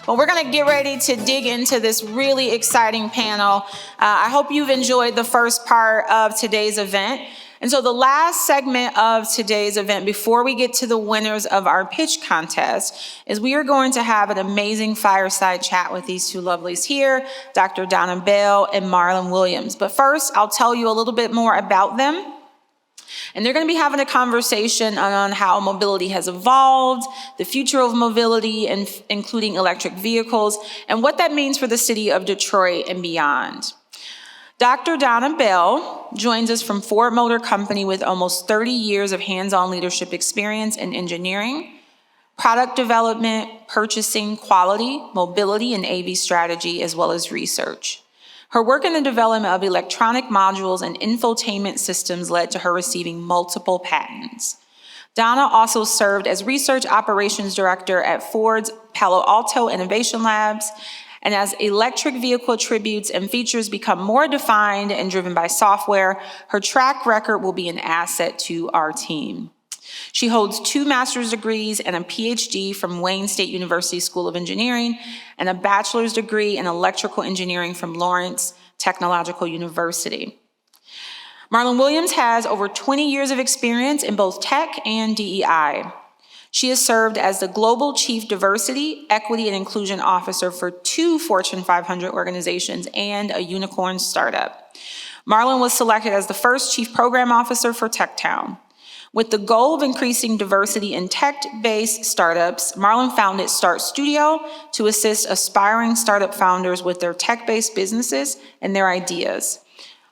Well, we're going to get ready to dig into this really exciting panel. I hope you've enjoyed the first part of today's event. And so the last segment of today's event, before we get to the winners of our pitch contest, is we are going to have an amazing fireside chat with these two lovelies here, Dr. Donna Bell and Marlon Williams. But first, I'll tell you a little bit more about them. And they're going to be having a conversation on how mobility has evolved, the future of mobility, and including electric vehicles, and what that means for the city of Detroit and beyond. Dr. Donna Bell joins us from Ford Motor Company with almost 30 years of hands-on leadership experience in engineering, product development, purchasing, quality, mobility, and AV strategy, as well as research. Her work in the development of electronic modules and infotainment systems led to her receiving multiple patents. Donna also served as Research Operations Director at Ford's Palo Alto Innovation Labs, and as electric vehicle attributes and features become more defined and driven by software, her track record will be an asset to our team. She holds 2 master's degrees and a PhD from Wayne State University School of Engineering and a bachelor's degree in electrical engineering from Lawrence Technological University. Marlon Williams has over 20 years of experience in both tech and DEI. She has served as the Global Chief Diversity, Equity, and Inclusion Officer for 2 Fortune 500 organizations and a unicorn startup. Marlon was selected as the first Chief Program Officer for TechTown. With the goal of increasing diversity in tech-based startups, Marlon founded Start Studio to assist aspiring startup founders with their tech-based businesses and their ideas.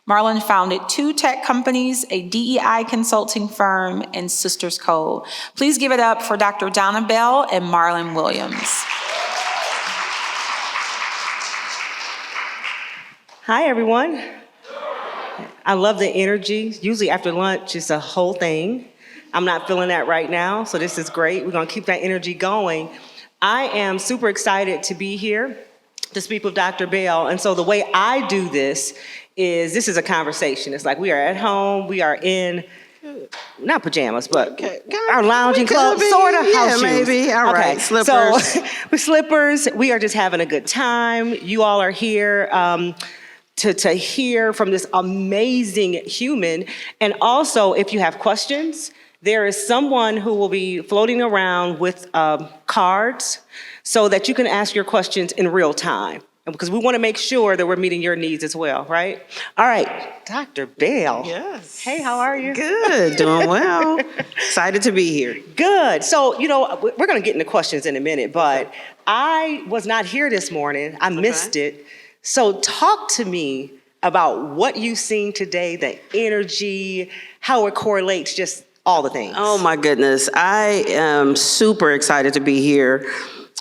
Marlon founded 2 tech companies, a DEI consulting firm, and Sisters Code. Please give it up for Dr. Donna Bell and Marlon Williams. Hi, everyone. I love the energy. Usually after lunch, it's a whole thing. I'm not feeling that right now, so this is great. We're going to keep that energy going. I am super excited to be here to speak with Dr. Bell. And so the way I do this is a conversation. It's like we are at home, we are in, not pajamas, but our lounging clothes, sort of house shoes. Maybe, all right, slippers. So with slippers, we are just having a good time. You all are here to hear from this amazing human. And also, if you have questions, there is someone who will be floating around with cards so that you can ask your questions in real time. Because we want to make sure that we're meeting your needs as well, right? All right, Dr. Bell. Yes. Hey, how are you? Good, doing well. Excited to be here. Good. So, we're going to get into questions in a minute, but I was not here this morning. I missed it. So talk to me about what you've seen today, the energy, how it correlates, just all the things. Oh my goodness, I am super excited to be here.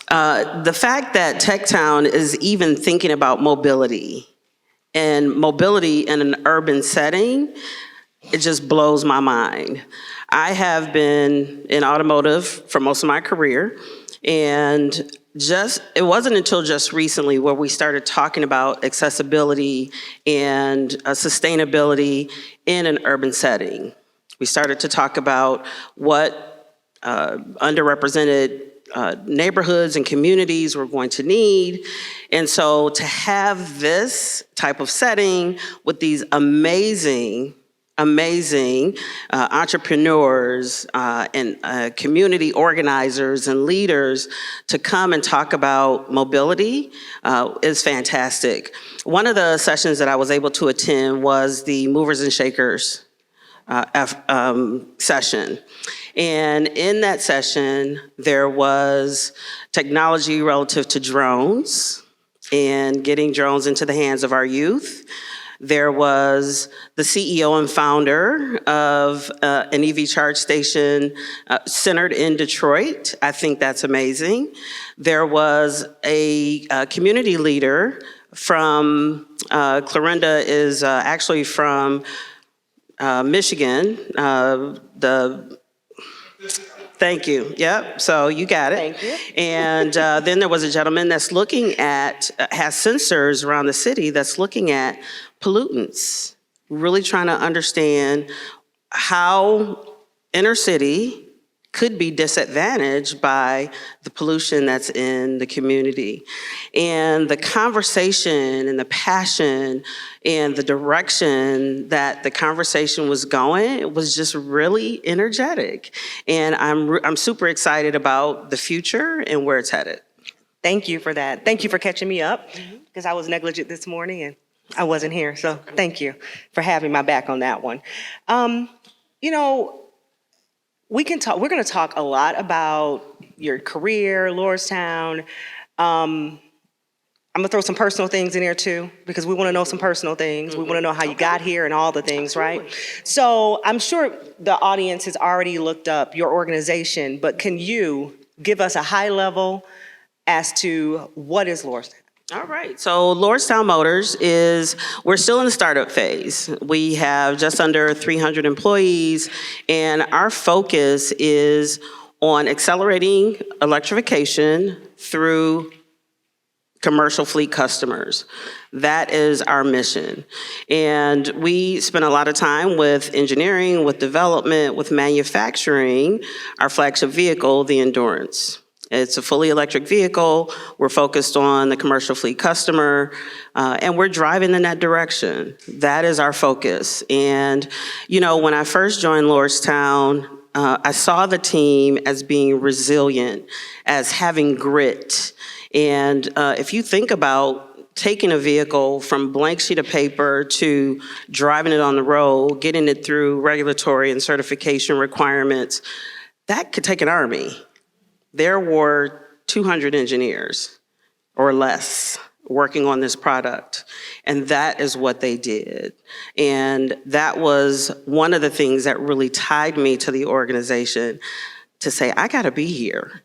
The fact that TechTown is even thinking about mobility in an urban setting, it just blows my mind. I have been in automotive for most of my career, and it wasn't until just recently where we started talking about accessibility and sustainability in an urban setting. We started to talk about what underrepresented neighborhoods and communities were going to need. And so to have this type of setting with these amazing entrepreneurs and community organizers and leaders to come and talk about mobility is fantastic. One of the sessions that I was able to attend was the Movers and Shakers session. And in that session, there was technology relative to drones and getting drones into the hands of our youth. There was the CEO and founder of an EV charge station centered in Detroit. I think that's amazing. There was a community leader from, Clarinda is actually from Michigan. Thank you. Yep. So you got it. Thank you. And then there was a gentleman that's looking at, has sensors around the city that's looking at pollutants, really trying to understand how inner city could be disadvantaged by the pollution that's in the community. And the conversation and the passion and the direction that the conversation was going, it was just really energetic. And I'm super excited about the future and where it's headed. Thank you for that. Thank you for catching me up, because I was negligent this morning and I wasn't here. So thank you for having my back on that one. You know, we're going to talk a lot about your career, Lordstown. I'm going to throw some personal things in there too, because we want to know some personal things. We want to know how you got here and all the things, right? So I'm sure the audience has already looked up your organization, but can you give us a high level as to what is Lordstown? All right, so Lordstown Motors we're still in the startup phase. We have just under 300 employees, and our focus is on accelerating electrification through commercial fleet customers. That is our mission. And we spend a lot of time with engineering, with development, with manufacturing our flagship vehicle, the Endurance. It's a fully electric vehicle. We're focused on the commercial fleet customer, and we're driving in that direction. That is our focus. And, you know, when I first joined Lordstown, I saw the team as being resilient, as having grit. And if you think about taking a vehicle from blank sheet of paper to driving it on the road, getting it through regulatory and certification requirements, that could take an army. There were 200 engineers or less working on this product, and that is what they did. And that was one of the things that really tied me to the organization to say, I gotta be here.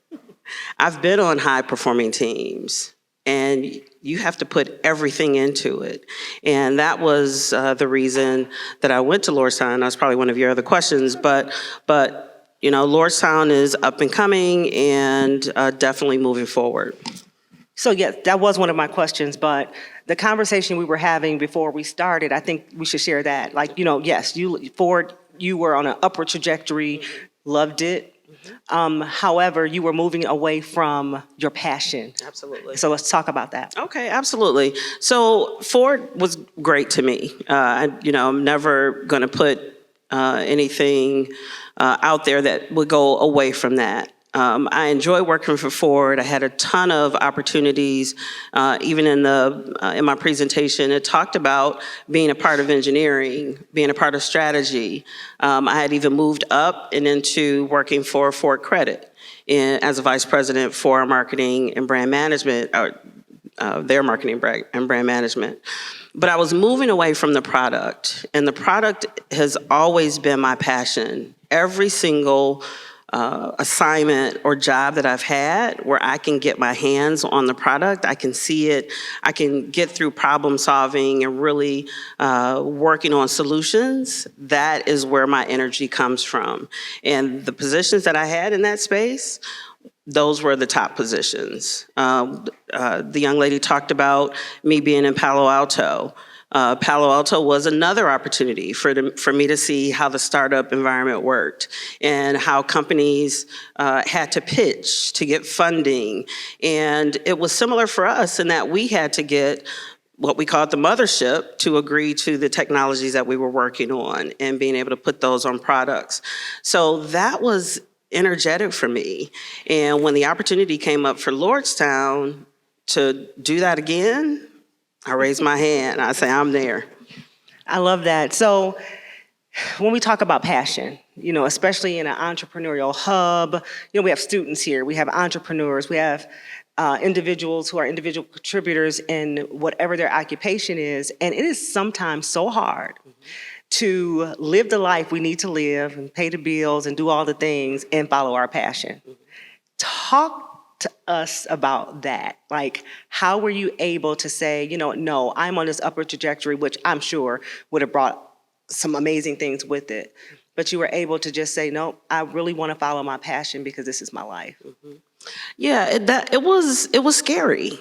I've been on high-performing teams, and you have to put everything into it. And that was the reason that I went to Lordstown. That's probably one of your other questions, but you know, Lordstown is up and coming and definitely moving forward. So yes, that was one of my questions, but the conversation we were having before we started, I think we should share that. Like, you know, yes, Ford, you were on an upward trajectory, loved it. However, you were moving away from your passion. Absolutely. So let's talk about that. Okay, absolutely. So Ford was great to me. I'm never going to put anything out there that would go away from that. I enjoy working for Ford. I had a ton of opportunities. Even in my presentation, it talked about being a part of engineering, being a part of strategy. I had even moved up and into working for Ford Credit as a vice president for marketing and brand management, their marketing and brand management. But I was moving away from the product, and the product has always been my passion. Every single assignment or job that I've had where I can get my hands on the product, I can see it, I can get through problem solving and really working on solutions, that is where my energy comes from. And the positions that I had in that space, those were the top positions. The young lady talked about me being in Palo Alto. Palo Alto was another opportunity for me to see how the startup environment worked and how companies had to pitch to get funding. And it was similar for us in that we had to get what we called the mothership to agree to the technologies that we were working on and being able to put those on products. So that was energetic for me. And when the opportunity came up for Lordstown to do that again, I raised my hand. I say, I'm there. I love that. So when we talk about passion, you know, especially in an entrepreneurial hub, you know, we have students here, we have entrepreneurs, we have individuals who are individual contributors in whatever their occupation is. And it is sometimes so hard to live the life we need to live and pay the bills and do all the things and follow our passion. Talk to us about that. Like, how were you able to say, you know, no, I'm on this upward trajectory, which I'm sure would have brought some amazing things with it. But you were able to just say, no, I really want to follow my passion because this is my life. Yeah, it was scary.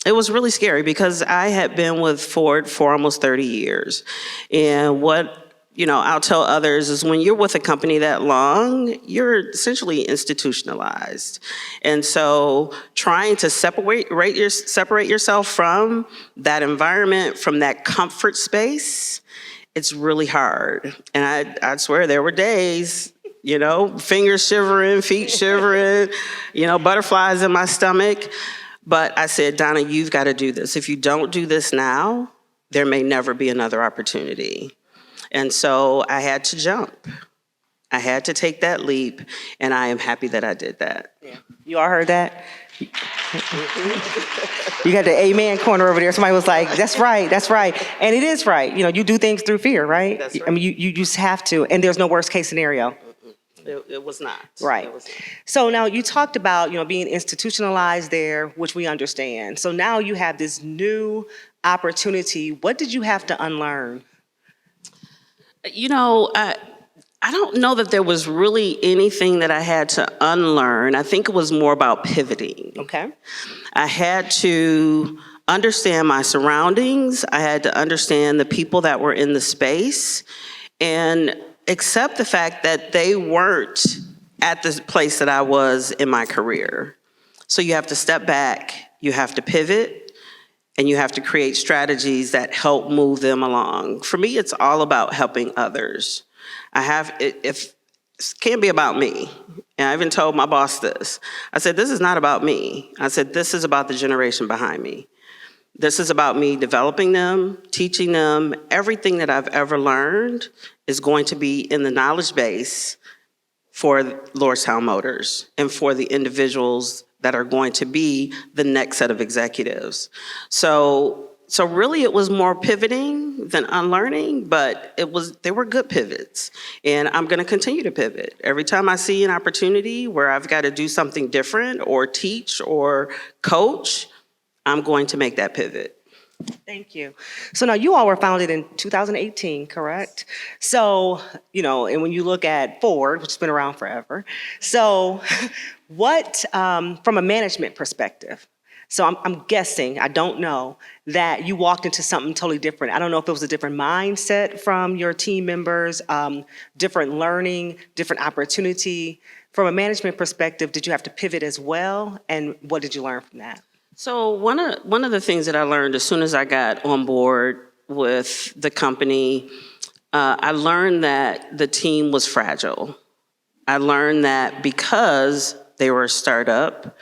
It was really scary because I had been with Ford for almost 30 years. And what I'll tell others is when you're with a company that long, you're essentially institutionalized. And so trying to separate yourself from that environment, from that comfort space, it's really hard. And I swear there were days, fingers shivering, feet shivering, butterflies in my stomach. But I said, Donna, you've got to do this. If you don't do this now, there may never be another opportunity. And so I had to jump. I had to take that leap, and I am happy that I did that. Yeah. You all heard that? You got the amen corner over there. Somebody was like, that's right, that's right. And it is right. You do things through fear, right? That's right. I mean, you just have to, and there's no worst case scenario. It was not. Right. It was not. So now you talked about, being institutionalized there, which we understand. So now you have this new opportunity. What did you have to unlearn? I don't know that there was really anything that I had to unlearn. I think it was more about pivoting. Okay. I had to understand my surroundings. I had to understand the people that were in the space and accept the fact that they weren't at the place that I was in my career. So you have to step back, you have to pivot, and you have to create strategies that help move them along. For me, it's all about helping others. It can't be about me. And I even told my boss this. I said, this is not about me. I said, this is about the generation behind me. This is about me developing them, teaching them. Everything that I've ever learned is going to be in the knowledge base for Lordstown Motors and for the individuals that are going to be the next set of executives. So really it was more pivoting than unlearning, but they were good pivots. And I'm gonna continue to pivot. Every time I see an opportunity where I've got to do something different or teach or coach, I'm going to make that pivot. Thank you. So now you all were founded in 2018, correct? So, and when you look at Ford, which has been around forever, so what, from a management perspective, so I'm guessing, I don't know, that you walked into something totally different. I don't know if it was a different mindset from your team members, different learning, different opportunity. From a management perspective, did you have to pivot as well? And what did you learn from that? So one of the things that I learned as soon as I got on board with the company, I learned that the team was fragile. I learned that because they were a startup,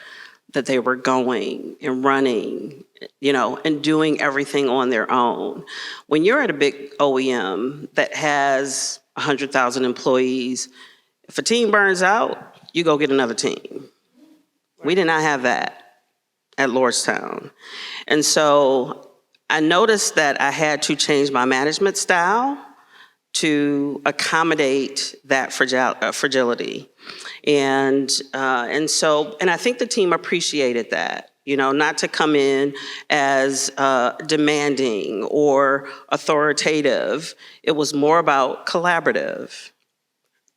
that they were going and running, and doing everything on their own. When you're at a big OEM that has 100,000 employees, if a team burns out, you go get another team. We did not have that at Lordstown. And so I noticed that I had to change my management style to accommodate that fragility. And I think the team appreciated that, not to come in as demanding or authoritative. It was more about collaborative,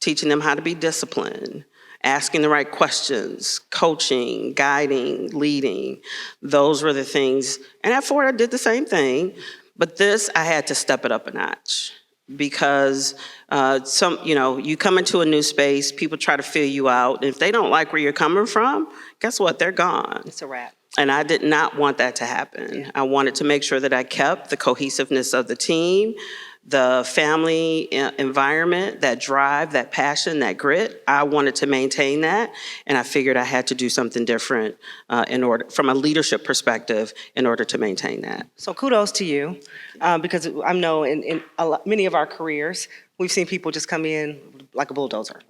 teaching them how to be disciplined, asking the right questions, coaching, guiding, leading. Those were the things. And at Ford, I did the same thing. But this, I had to step it up a notch. Because you come into a new space, people try to fill you out. And if they don't like where you're coming from, guess what? They're gone. It's a wrap. And I did not want that to happen. Yeah. I wanted to make sure that I kept the cohesiveness of the team, the family environment, that drive, that passion, that grit. I wanted to maintain that, and I figured I had to do something different from a leadership perspective, in order to maintain that. So kudos to you, because I know in many of our careers, we've seen people just come in like a bulldozer,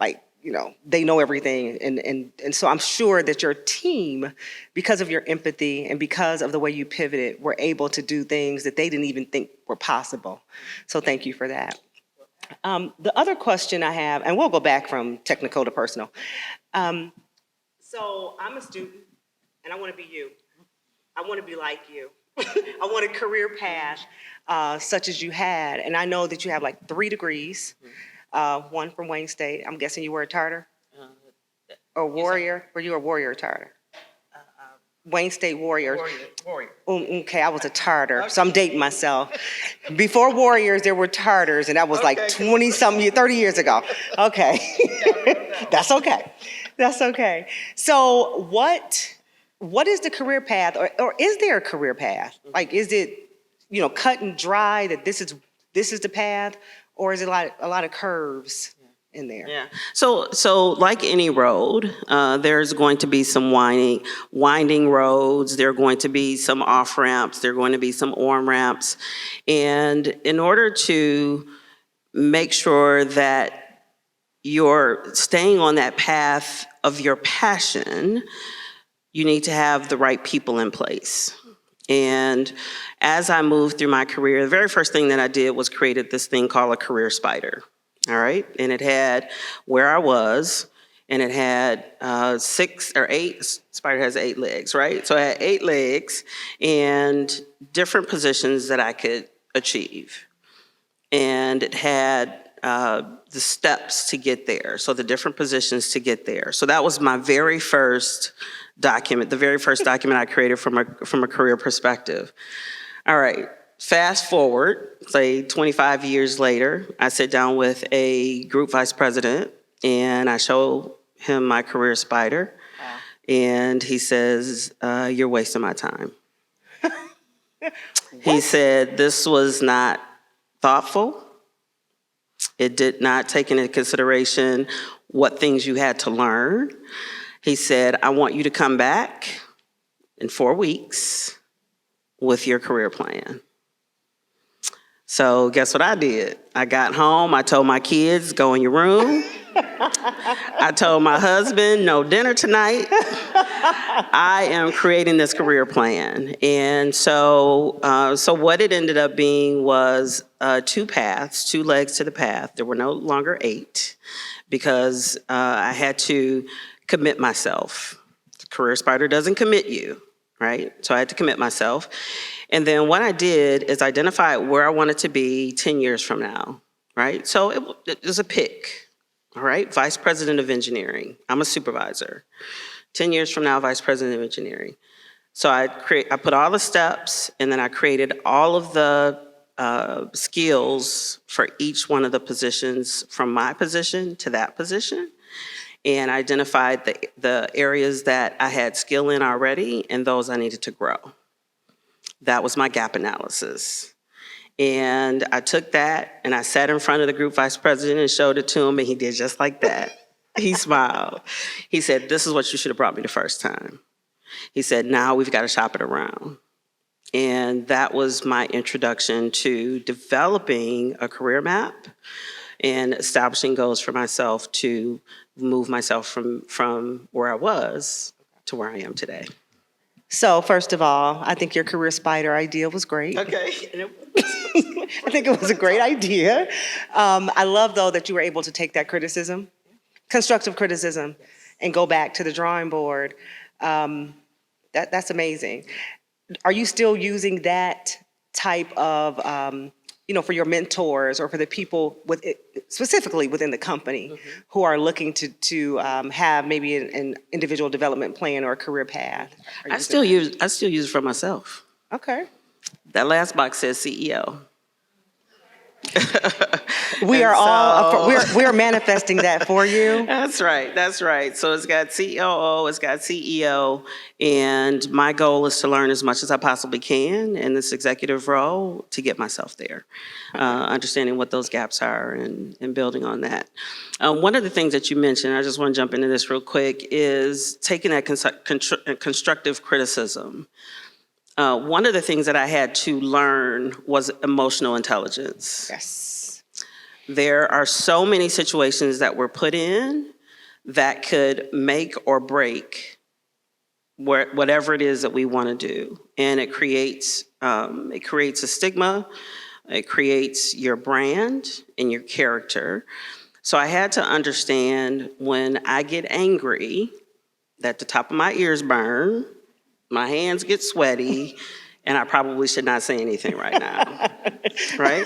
they know everything. And so I'm sure that your team, because of your empathy and because of the way you pivoted, were able to do things that they didn't even think were possible. So thank you for that. The other question I have, and we'll go back from technical to personal. So I'm a student and I want to be you. I want to be like you. I want a career path such as you had. And I know that you have 3 degrees. One from Wayne State. I'm guessing you were a Tartar? Or Warrior? Were you a Warrior or Tartar? Wayne State Warriors. Warrior. Okay, I was a Tartar, so I'm dating myself. Before Warriors, there were Tartars, and that was like 20-something, 30 years ago. Okay. That's okay. That's okay. So what is the career path, or is there a career path? Like, is it, cut and dry that this is the path, or is it a lot of curves in there? Yeah. So like any road, there's going to be some winding roads. There are going to be some off ramps. There are going to be some on ramps, and in order to make sure that you're staying on that path of your passion, you need to have the right people in place. And as I moved through my career, the very first thing that I did was created this thing called a career spider. All right. And it had where I was, and it had 6 or 8, spider has 8 legs, right? So I had 8 legs and different positions that I could achieve. And it had the steps to get there, so the different positions to get there. So that was my very first document, the very first document I created from a career perspective. All right. Fast forward, say 25 years later, I sit down with a group vice president and I show him my career spider. Wow. And he says, "You're wasting my time." He said, "This was not thoughtful. It did not take into consideration what things you had to learn." He said, "I want you to come back in 4 weeks with your career plan." So guess what I did? I got home, I told my kids, go in your room. I told my husband, no dinner tonight. I am creating this career plan. And so what it ended up being was 2 paths, 2 legs to the path. There were no longer 8 because I had to commit myself. The Career Spider doesn't commit you, right? So I had to commit myself. And then what I did is identify where I wanted to be 10 years from now, right? So it was a pick, all right? Vice President of Engineering. I'm a supervisor. 10 years from now, Vice President of Engineering. So I put all the steps, and then I created all of the skills for each one of the positions from my position to that position, and identified the areas that I had skill in already and those I needed to grow. That was my gap analysis. And I took that and I sat in front of the group vice president and showed it to him, and he did just like that. He smiled. He said, "This is what you should have brought me the first time." He said, "Now we've got to shop it around." And that was my introduction to developing a career map and establishing goals for myself to move myself from where I was to where I am today. So first of all, I think your career spider idea was great. Okay. I think it was a great idea. I love, though, that you were able to take that criticism, constructive criticism, and go back to the drawing board. That's amazing. Are you still using that type of, for your mentors or for the people specifically within the company who are looking to have maybe an individual development plan or a career path? I still use it for myself. Okay. That last box says CEO. We are manifesting that for you. That's right. So it's got COO, it's got CEO, and my goal is to learn as much as I possibly can in this executive role to get myself there, understanding what those gaps are and building on that. One of the things that you mentioned, I just want to jump into this real quick, is taking that constructive criticism. One of the things that I had to learn was emotional intelligence. Yes. There are so many situations that we're put in that could make or break whatever it is that we want to do. And it creates a stigma, it creates your brand and your character. So I had to understand when I get angry that the top of my ears burn, my hands get sweaty, and I probably should not say anything right now, right?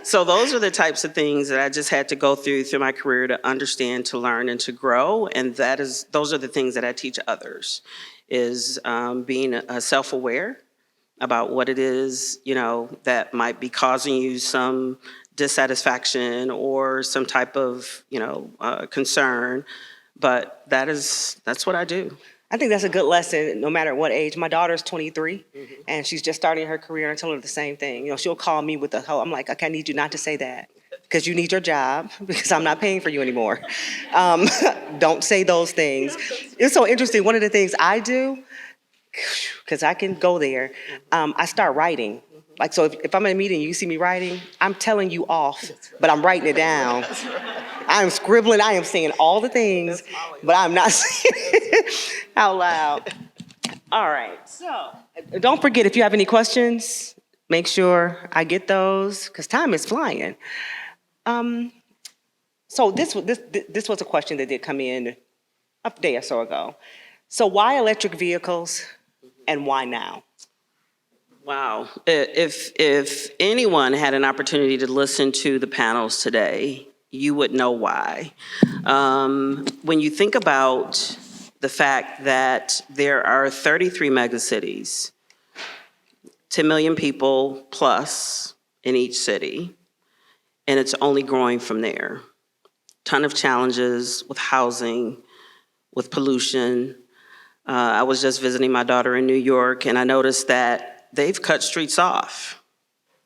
So those are the types of things that I just had to go through my career to understand, to learn, and to grow, and those are the things that I teach others, is being self-aware about what it is, that might be causing you some dissatisfaction or some type of, concern. But that's what I do. I think that's a good lesson, no matter what age. My daughter's 23, and she's just starting her career, and I tell her the same thing. She'll call me with I'm like, okay, I need you not to say that, because you need your job, because I'm not paying for you anymore. Don't say those things. It's so interesting. One of the things I do, because I can go there, I start writing. Like, so if I'm in a meeting, you see me writing, I'm telling you off, but I'm writing it down. I am scribbling, I am saying all the things, but I'm not saying it out loud. All right, so don't forget, if you have any questions, make sure I get those, because time is flying. So this was a question that did come in a day or so ago. So why electric vehicles and why now? Wow. If anyone had an opportunity to listen to the panels today, you would know why. When you think about the fact that there are 33 megacities, 10 million people plus in each city, and it's only growing from there. Ton of challenges with housing, with pollution. I was just visiting my daughter in New York, and I noticed that they've cut streets off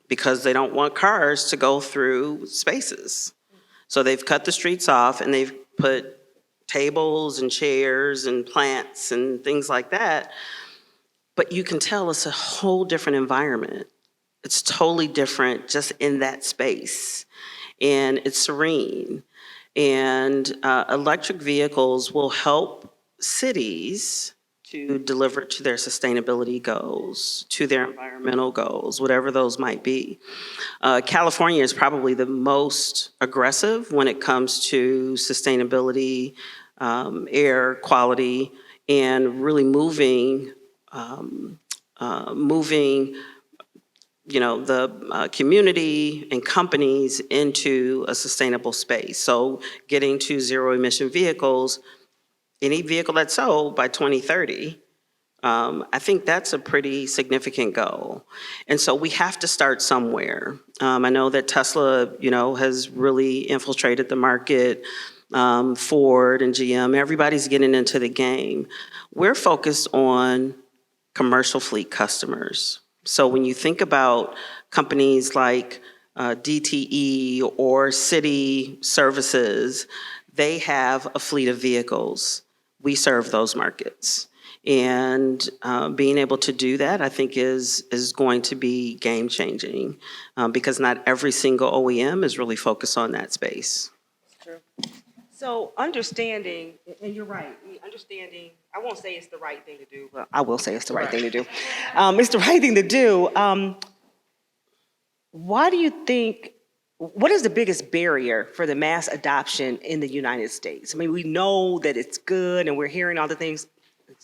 because they don't want cars to go through spaces. So they've cut the streets off, and they've put tables and chairs and plants and things like that. But you can tell it's a whole different environment. It's totally different just in that space. And it's serene. And electric vehicles will help cities to deliver to their sustainability goals, to their environmental goals, whatever those might be. California is probably the most aggressive when it comes to sustainability, air quality, and really moving the community and companies into a sustainable space. So getting to zero emission vehicles, any vehicle that's sold by 2030, I think that's a pretty significant goal. And so we have to start somewhere. I know that Tesla, has really infiltrated the market, Ford and GM, everybody's getting into the game. We're focused on commercial fleet customers. So when you think about companies like DTE or City Services, they have a fleet of vehicles. We serve those markets. And being able to do that, I think, is going to be game-changing because not every single OEM is really focused on that space. True. So understanding, and you're right, understanding, I won't say it's the right thing to do, but I will say it's the right thing to do. It's the right thing to do. Why do you think, what is the biggest barrier for the mass adoption in the United States? I mean, we know that it's good and we're hearing all the things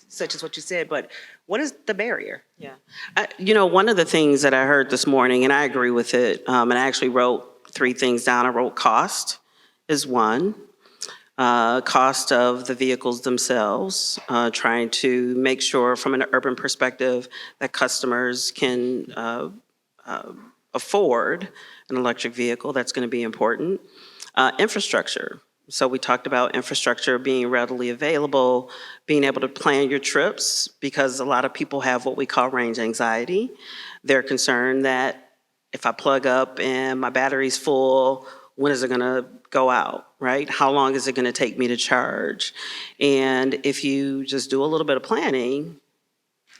such as what you said, but what is the barrier? Yeah. One of the things that I heard this morning, and I agree with it, and I actually wrote 3 things down. I wrote cost is one. Cost of the vehicles themselves, trying to make sure from an urban perspective that customers can afford an electric vehicle. That's going to be important. Infrastructure. So we talked about infrastructure being readily available, being able to plan your trips, because a lot of people have what we call range anxiety. They're concerned that if I plug up and my battery's full, when is it going to go out, right? How long is it going to take me to charge? And if you just do a little bit of planning,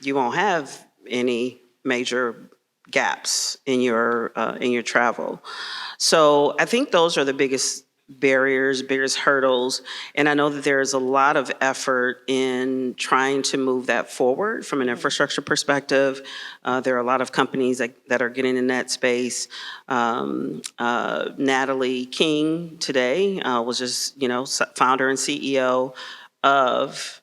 you won't have any major gaps in your travel. So I think those are the biggest barriers, biggest hurdles. And I know that there is a lot of effort in trying to move that forward from an infrastructure perspective. There are a lot of companies that are getting in that space. Natalie King today was just, founder and CEO of,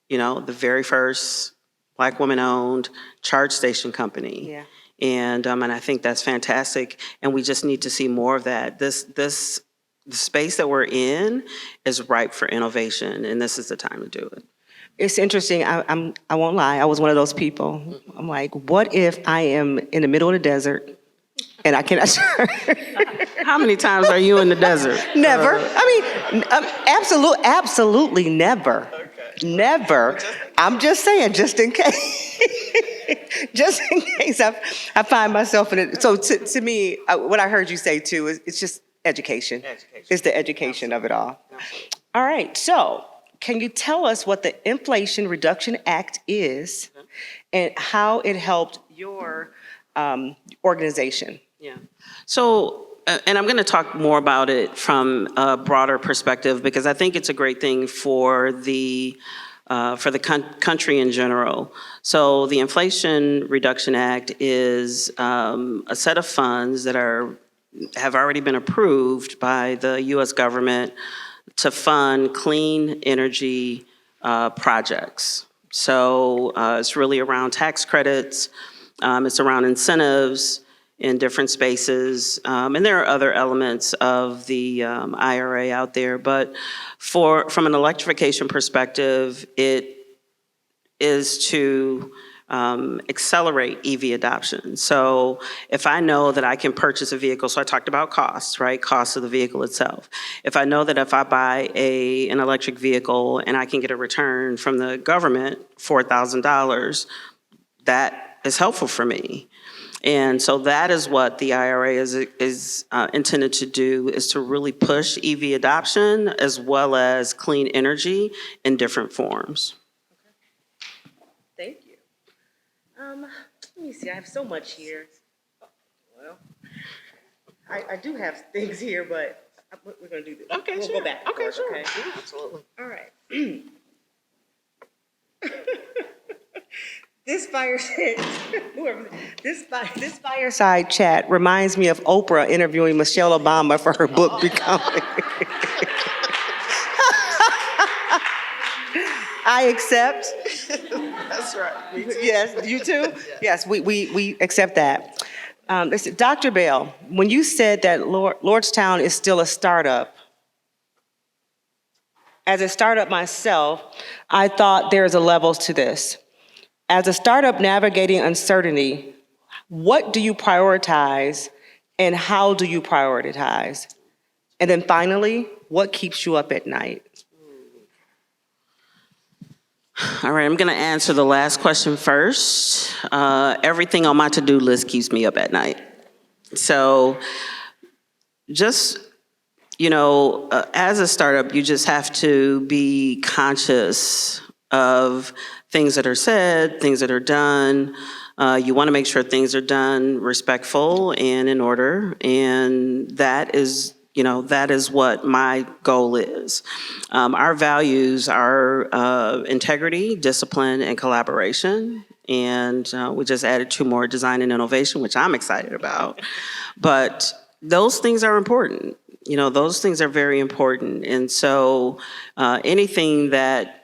the very first Black woman-owned charge station company. Yeah. And I think that's fantastic, and we just need to see more of that. The space that we're in is ripe for innovation, and this is the time to do it. It's interesting. I won't lie. I was one of those people. I'm like, what if I am in the middle of the desert and I cannot charge? How many times are you in the desert? Never. Absolutely never. Okay. Never. I'm just saying, just in case. Just in case I find myself in it. So to me, what I heard you say too is it's just education. It's the education of it all. All right. So can you tell us what the Inflation Reduction Act is and how it helped your organization? Yeah. So, and I'm going to talk more about it from a broader perspective because I think it's a great thing for the country in general. So the Inflation Reduction Act is a set of funds that have already been approved by the U.S. government to fund clean energy projects. So it's really around tax credits, it's around incentives in different spaces, and there are other elements of the IRA out there, but from an electrification perspective, it is to accelerate EV adoption. So if I know that I can purchase a vehicle, so I talked about costs, right? Cost of the vehicle itself. If I know that if I buy an electric vehicle and I can get a return from the government, $4,000, that is helpful for me. And so that is what the IRA is intended to do, is to really push EV adoption as well as clean energy in different forms. Thank you. Let me see. I have so much here. Well, I do have things here, but we're going to do this. Okay, we'll sure. go back. Okay, course, sure. Okay? Yeah, absolutely. All right. This fireside chat reminds me of Oprah interviewing Michelle Obama for her book Becoming. I accept. That's right. Me too. Yes, you too? Yes, we accept that. Listen, Dr. Bell, when you said that Lordstown is still a startup, as a startup myself, I thought there's a levels to this. As a startup navigating uncertainty, what do you prioritize and how do you prioritize? And then finally, what keeps you up at night? All right, I'm going to answer the last question first. Everything on my to-do list keeps me up at night. So just, as a startup, you just have to be conscious of things that are said, things that are done. You want to make sure things are done respectful and in order, and that is what my goal is. Our values are integrity, discipline, and collaboration. And we just added 2 more, design and innovation, which I'm excited about. But those things are important. Those things are very important. And so anything that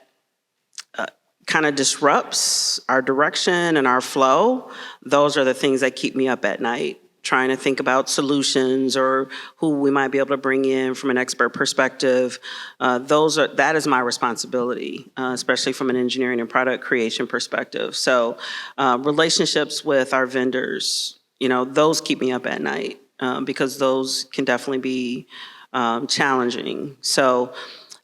kind of disrupts our direction and our flow, those are the things that keep me up at night, trying to think about solutions or who we might be able to bring in from an expert perspective. That is my responsibility, especially from an engineering and product creation perspective. So relationships with our vendors, those keep me up at night because those can definitely be challenging. So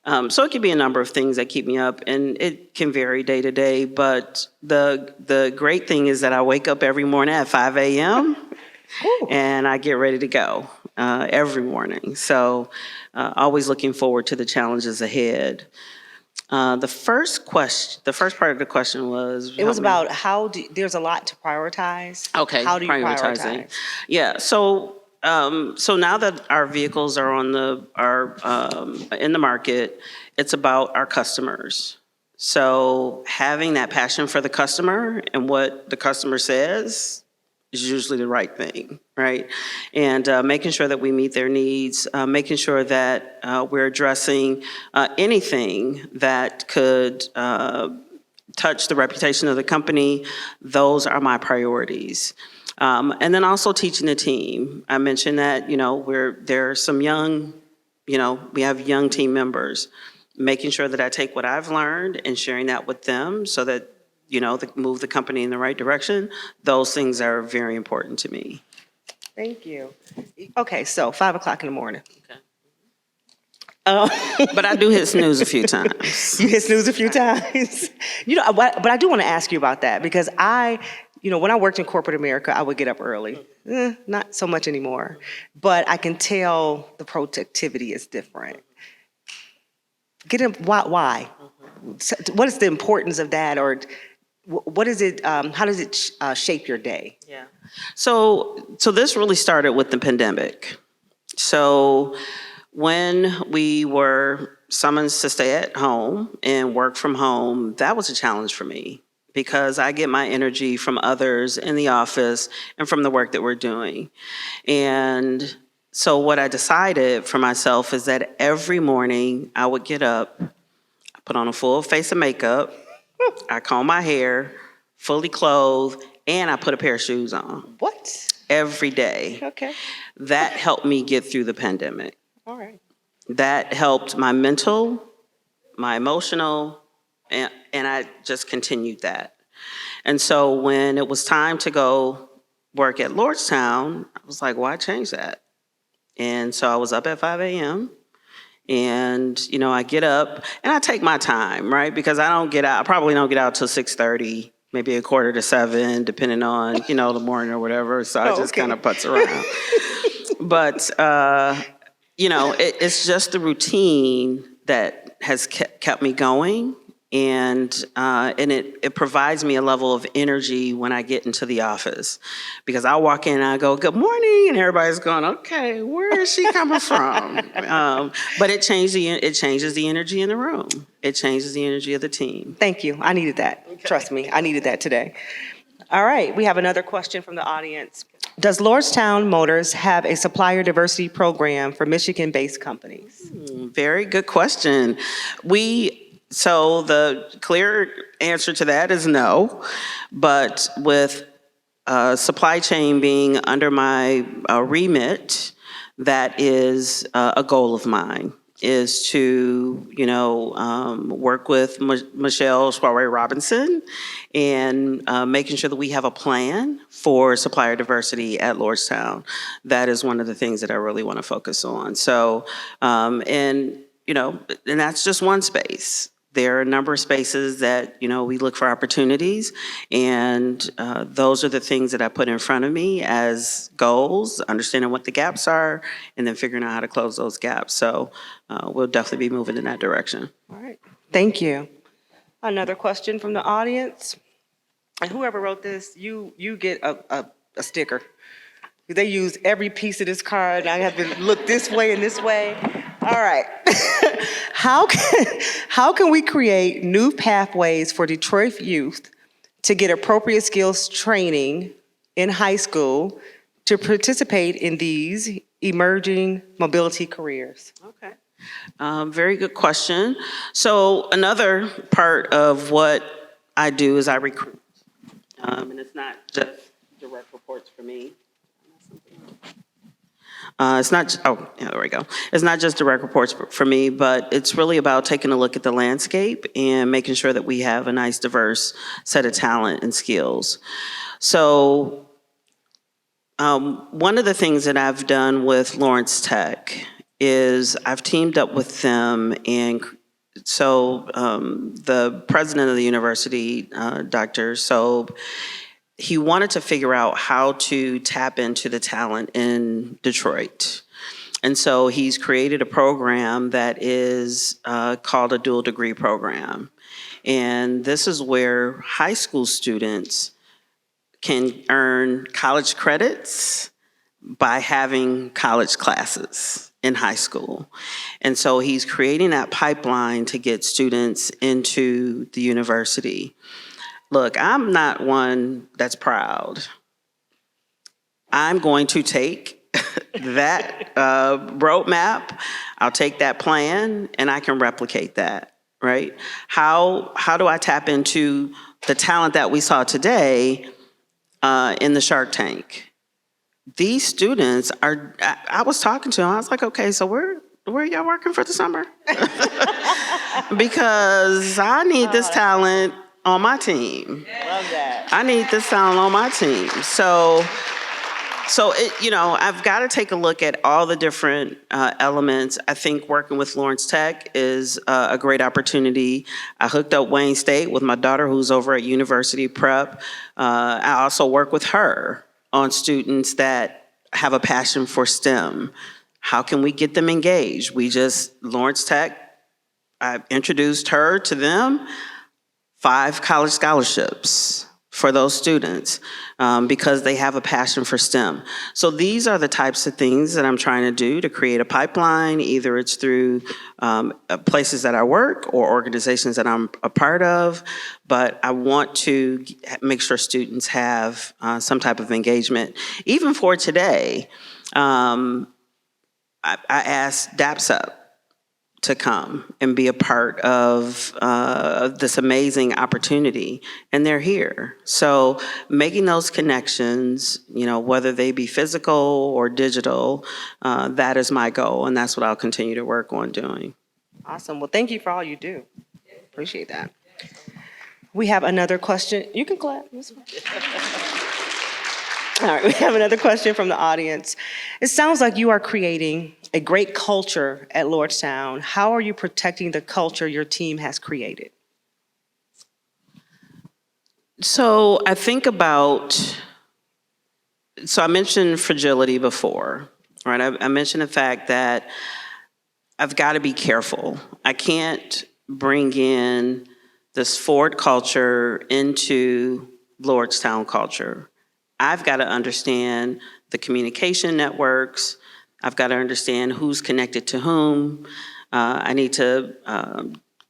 it can be a number of things that keep me up, and it can vary day to day. But the great thing is that I wake up every morning at 5 a.m. and I get ready to go every morning. So always looking forward to the challenges ahead. The first part of the question was... It was about there's a lot to prioritize. Okay, how do you prioritizing. prioritize? Yeah, so now that our vehicles are in the market, it's about our customers. So having that passion for the customer and what the customer says is usually the right thing, right? And making sure that we meet their needs, making sure that we're addressing anything that could touch the reputation of the company. Those are my priorities. And then also teaching the team. I mentioned that, there are some young, we have young team members, making sure that I take what I've learned and sharing that with them so that, move the company in the right direction. Those things are very important to me. Thank you. Okay, so 5 o'clock in the morning. Okay. But I do hit snooze a few times. You hit snooze a few times. But I do want to ask you about that because when I worked in corporate America, I would get up early. Not so much anymore. But I can tell the productivity is different. Why? What is the importance of that, or what is it? How does it shape your day? Yeah. So this really started with the pandemic. So when we were summoned to stay at home and work from home, that was a challenge for me because I get my energy from others in the office and from the work that we're doing. And so what I decided for myself is that every morning I would get up, I put on a full face of makeup, I comb my hair, fully clothed, and I put a pair of shoes on. What? Every day. Okay. That helped me get through the pandemic. All right. That helped my mental, my emotional, and I just continued that. And so when it was time to go work at Lordstown, I was like, why change that? And so I was up at 5 a.m. And, I get up and I take my time, right? Because I probably don't get out till 6:30, maybe 6:45, depending on, the morning or whatever. So I just kind of putz around. But, it's just the routine that has kept me going. And it provides me a level of energy when I get into the office, because I walk in and I go, good morning, and everybody's going, okay, where is she coming from? But it changes the energy in the room. It changes the energy of the team. Thank you. I needed that. Okay. Trust me, I needed that today. All right, we have another question from the audience. Does Lordstown Motors have a supplier diversity program for Michigan-based companies? Very good question. So the clear answer to that is no, but with supply chain being under my remit, that is a goal of mine, is to, work with Michelle Soiree Robinson and making sure that we have a plan for supplier diversity at Lordstown. That is one of the things that I really want to focus on. So, and that's just one space. There are a number of spaces that, we look for opportunities, and those are the things that I put in front of me as goals, understanding what the gaps are, and then figuring out how to close those gaps. So we'll definitely be moving in that direction. All right. Thank you. Another question from the audience. And whoever wrote this, you get a sticker. They use every piece of this card. I have to look this way and this way. All right. How can we create new pathways for Detroit youth to get appropriate skills training in high school to participate in these emerging mobility careers? Okay. Very good question. So another part of what I do is I recruit. And it's not just direct reports for me. It's not, there we go. It's not just direct reports for me, but it's really about taking a look at the landscape and making sure that we have a nice, diverse set of talent and skills. So one of the things that I've done with Lawrence Tech is I've teamed up with them, and so the president of the university, Dr. Sobe, he wanted to figure out how to tap into the talent in Detroit. And so he's created a program that is called a dual degree program. And this is where high school students can earn college credits by having college classes in high school. And so he's creating that pipeline to get students into the university. Look, I'm not one that's proud. I'm going to take that roadmap, I'll take that plan, and I can replicate that. right? How do I tap into the talent that we saw today in the Shark Tank? These students are, I was talking to them, I was like, okay, so where are y'all working for the summer? Because I need this talent on my team. Love that. I need this talent on my team. So I've got to take a look at all the different elements. I think working with Lawrence Tech is a great opportunity. I hooked up Wayne State with my daughter who's over at University Prep. I also work with her on students that have a passion for STEM. How can we get them engaged? Lawrence Tech, I introduced her to them, 5 college scholarships for those students because they have a passion for STEM. So these are the types of things that I'm trying to do to create a pipeline. Either it's through places that I work or organizations that I'm a part of, but I want to make sure students have some type of engagement. Even for today, I asked DAPSUP to come and be a part of this amazing opportunity, and they're here. So making those connections, whether they be physical or digital, that is my goal, and that's what I'll continue to work on doing. Awesome. Well, thank you for all you do. Appreciate that. We have another question. You can clap. All right, we have another question from the audience. It sounds like you are creating a great culture at Lordstown. How are you protecting the culture your team has created? So I think I mentioned fragility before, right? I mentioned the fact that I've got to be careful. I can't bring in this Ford culture into Lordstown culture. I've got to understand the communication networks. I've got to understand who's connected to whom. I need to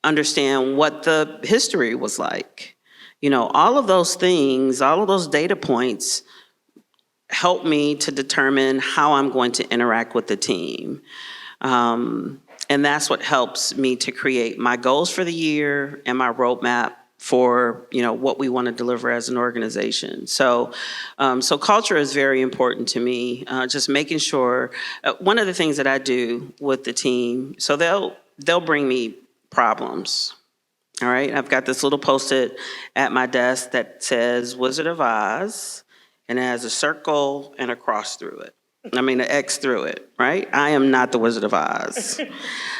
understand what the history was like. All of those things, all of those data points help me to determine how I'm going to interact with the team. And that's what helps me to create my goals for the year and my roadmap for what we want to deliver as an organization. So culture is very important to me. Just making sure one of the things that I do with the team, so they'll bring me problems. All right, I've got this little Post-it at my desk that says Wizard of Oz, and it has a circle and a cross through it. An X through it, right? I am not the Wizard of Oz.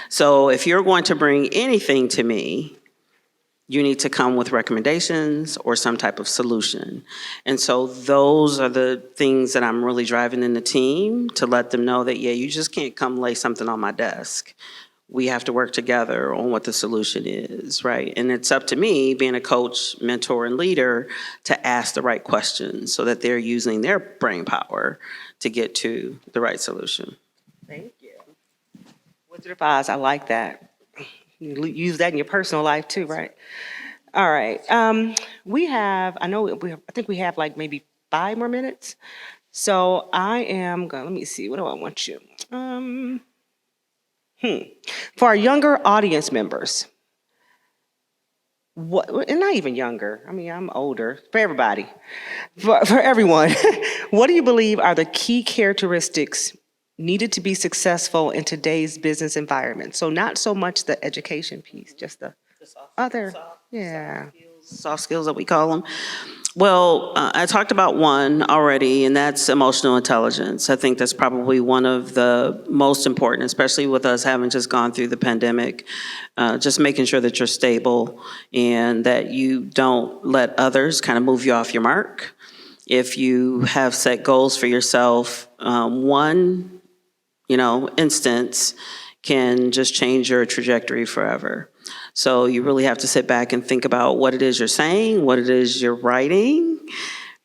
So if you're going to bring anything to me, you need to come with recommendations or some type of solution. And so those are the things that I'm really driving in the team to let them know that, you just can't come lay something on my desk. We have to work together on what the solution is, right? And it's up to me, being a coach, mentor, and leader, to ask the right questions so that they're using their brain power to get to the right solution. Thank you. Wizard of Oz, I like that. You use that in your personal life too, right? All right. I think we have like maybe 5 more minutes. So I am going, let me see, what do I want you? For our younger audience members, and not even younger, I'm older, for everybody, for everyone, what do you believe are the key characteristics needed to be successful in today's business environment? So not so much the education piece, just the other, soft skills that we call them. Well, I talked about one already, and that's emotional intelligence. I think that's probably one of the most important, especially with us having just gone through the pandemic. Just making sure that you're stable and that you don't let others kind of move you off your mark. If you have set goals for yourself, one instance can just change your trajectory forever. So you really have to sit back and think about what it is you're saying, what it is you're writing,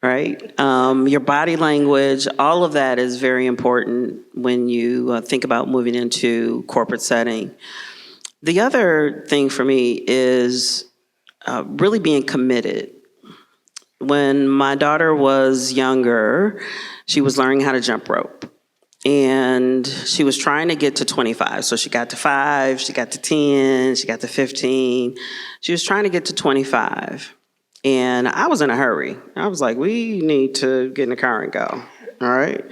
right? Your body language, all of that is very important when you think about moving into corporate setting. The other thing for me is really being committed. When my daughter was younger, she was learning how to jump rope. and she was trying to get to 25. So she got to 5, she got to 10, she got to 15. She was trying to get to 25. And I was in a hurry. I was like, we need to get in the car and go. All right.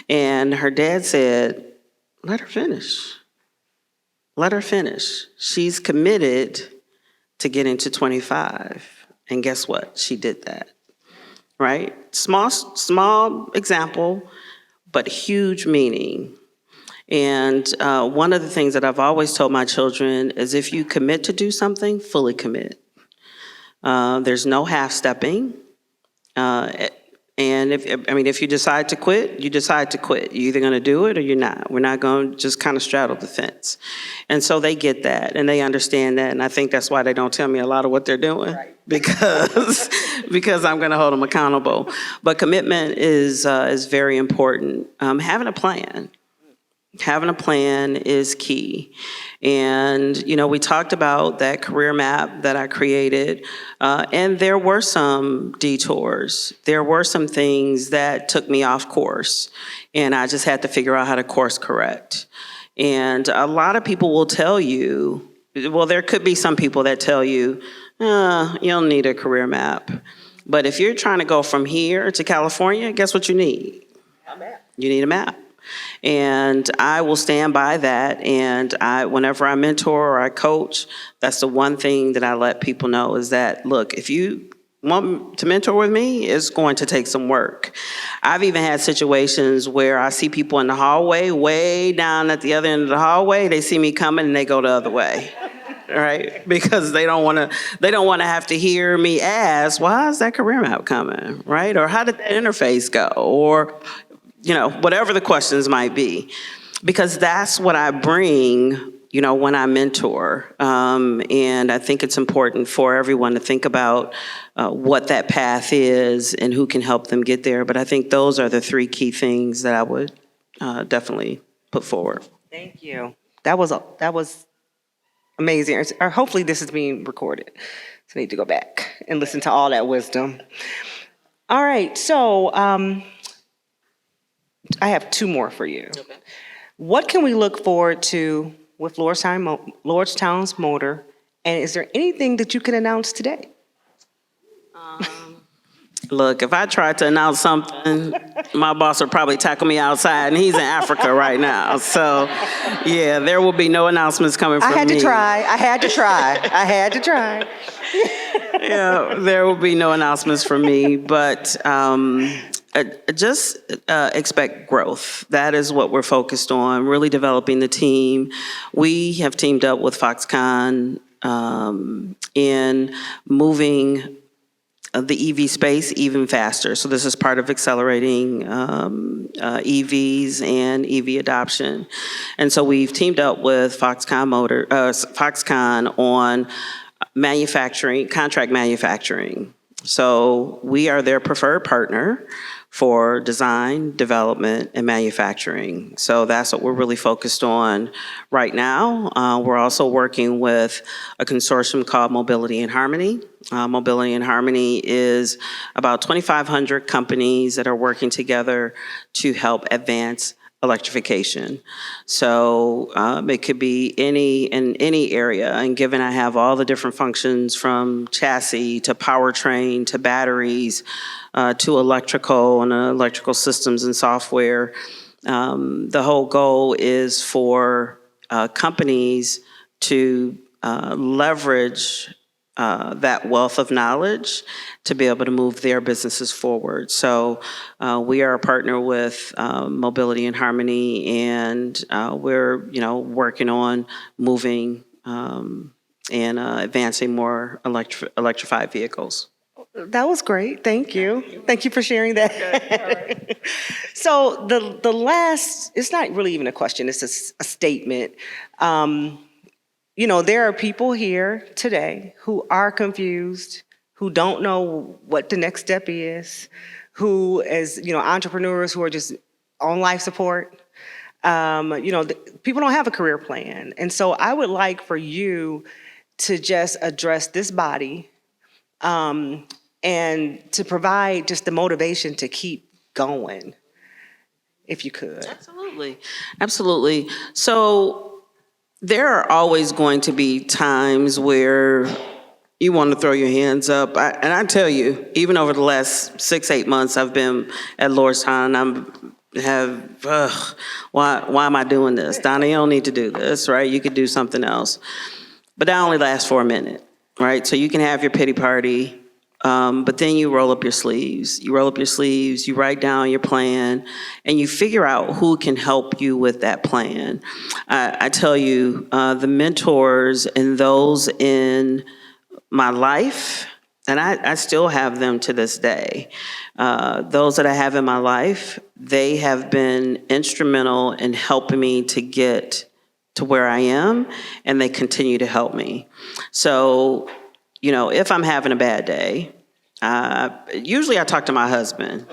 And her dad said, let her finish. Let her finish. She's committed to getting to 25. And guess what? She did that. Right? Small example, but huge meaning. And one of the things that I've always told my children is if you commit to do something, fully commit. There's no half-stepping. And if you decide to quit, you decide to quit. You're either going to do it or you're not. We're not going to just kind of straddle the fence. And so they get that and they understand that. And I think that's why they don't tell me a lot of what they're doing, right. because I'm going to hold them accountable. But commitment is very important. Having a plan. Having a plan is key. And, we talked about that career map that I created, and there were some detours. There were some things that took me off course, and I just had to figure out how to course correct. And a lot of people will tell you, well, there could be some people that tell you, you don't need a career map. But if you're trying to go from here to California, guess what you need? A map. You need a map. And I will stand by that. And whenever I mentor or I coach, that's the one thing that I let people know is that, look, if you want to mentor with me, it's going to take some work. I've even had situations where I see people in the hallway, way down at the other end of the hallway. They see me coming and they go the other way. Right? Because they don't want to have to hear me ask, why is that career map coming? Right? Or how did that interface go? Or whatever the questions might be, because that's what I bring, when I mentor. And I think it's important for everyone to think about what that path is and who can help them get there. But I think those are the 3 key things that I would definitely put forward. Thank you. That was amazing. Or hopefully this is being recorded. So I need to go back and listen to all that wisdom. All right. So, I have 2 more for you. Okay. What can we look forward to with Lordstown's Motor? And is there anything that you can announce today? Look, if I tried to announce something, my boss would probably tackle me outside, and he's in Africa right now. So, yeah, there will be no announcements coming from me. I had to try. Yeah, there will be no announcements from me, but just expect growth. That is what we're focused on, really developing the team. We have teamed up with Foxconn in moving the EV space even faster. So this is part of accelerating EVs and EV adoption. And so we've teamed up with Foxconn on contract manufacturing. So we are their preferred partner for design, development, and manufacturing. So that's what we're really focused on right now. We're also working with a consortium called Mobility in Harmony. Mobility in Harmony is about 2,500 companies that are working together to help advance electrification. So it could be in any area. And given I have all the different functions from chassis to powertrain to batteries to electrical and electrical systems and software, the whole goal is for companies to leverage that wealth of knowledge to be able to move their businesses forward. So we are a partner with Mobility in Harmony, and we're working on moving and advancing more electrified vehicles. That was great. Thank you. Thank you for sharing that. Okay, all right. So the last, it's not really even a question, it's a statement. There are people here today who are confused, who don't know what the next step is, who, as entrepreneurs who are just on life support, people don't have a career plan. And so I would like for you to just address this body and to provide just the motivation to keep going. if you could. Absolutely. Absolutely. So there are always going to be times where you want to throw your hands up. And I tell you, even over the last 6-8 months I've been at Lordstown, why am I doing this? Donna, you don't need to do this, right? You could do something else. But that only lasts for a minute, right? So you can have your pity party, but then you roll up your sleeves. You roll up your sleeves, you write down your plan, and you figure out who can help you with that plan. I tell you, the mentors and those in my life, and I still have them to this day. Those that I have in my life, they have been instrumental in helping me to get to where I am, and they continue to help me. So, if I'm having a bad day, usually I talk to my husband.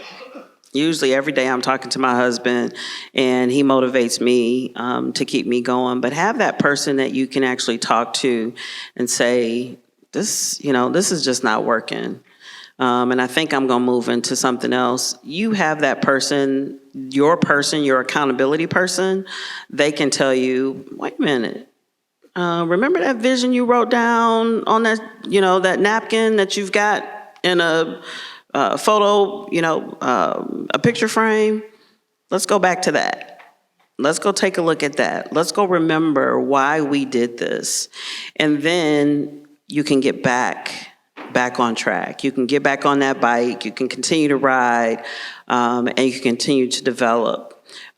Usually every day I'm talking to my husband, and he motivates me to keep me going. But have that person that you can actually talk to and say, this is just not working. And I think I'm going to move into something else. You have that person, your accountability person, they can tell you, wait a minute, remember that vision you wrote down on that, that napkin that you've got in a photo, a picture frame? Let's go back to that. Let's go take a look at that. Let's go remember why we did this. And then you can get back on track. You can get back on that bike. You can continue to ride, and you can continue to develop.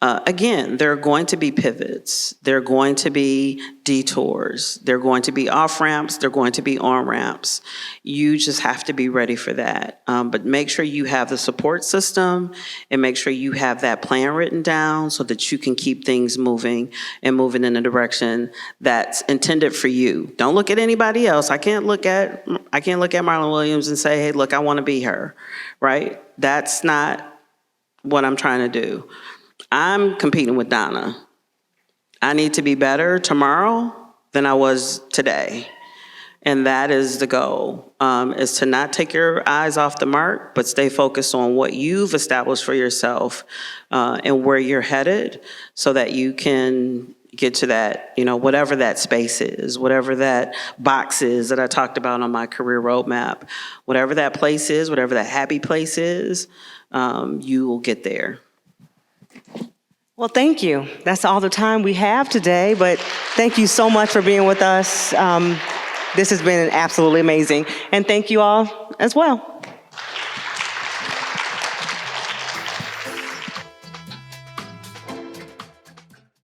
Again, there are going to be pivots. There are going to be detours. There are going to be off ramps. There are going to be on ramps. You just have to be ready for that. But make sure you have the support system, and make sure you have that plan written down so that you can keep things moving and moving in a direction that's intended for you. Don't look at anybody else. I can't look at Marlon Williams and say, hey, look, I want to be her, right? That's not what I'm trying to do. I'm competing with Donna. I need to be better tomorrow than I was today. And that is the goal, is to not take your eyes off the mark, but stay focused on what you've established for yourself and where you're headed, so that you can get to that, whatever that space is, whatever that box is that I talked about on my career roadmap, whatever that place is, whatever that happy place is, you will get there. Well, thank you. That's all the time we have today, but thank you so much for being with us. This has been absolutely amazing. And thank you all as well.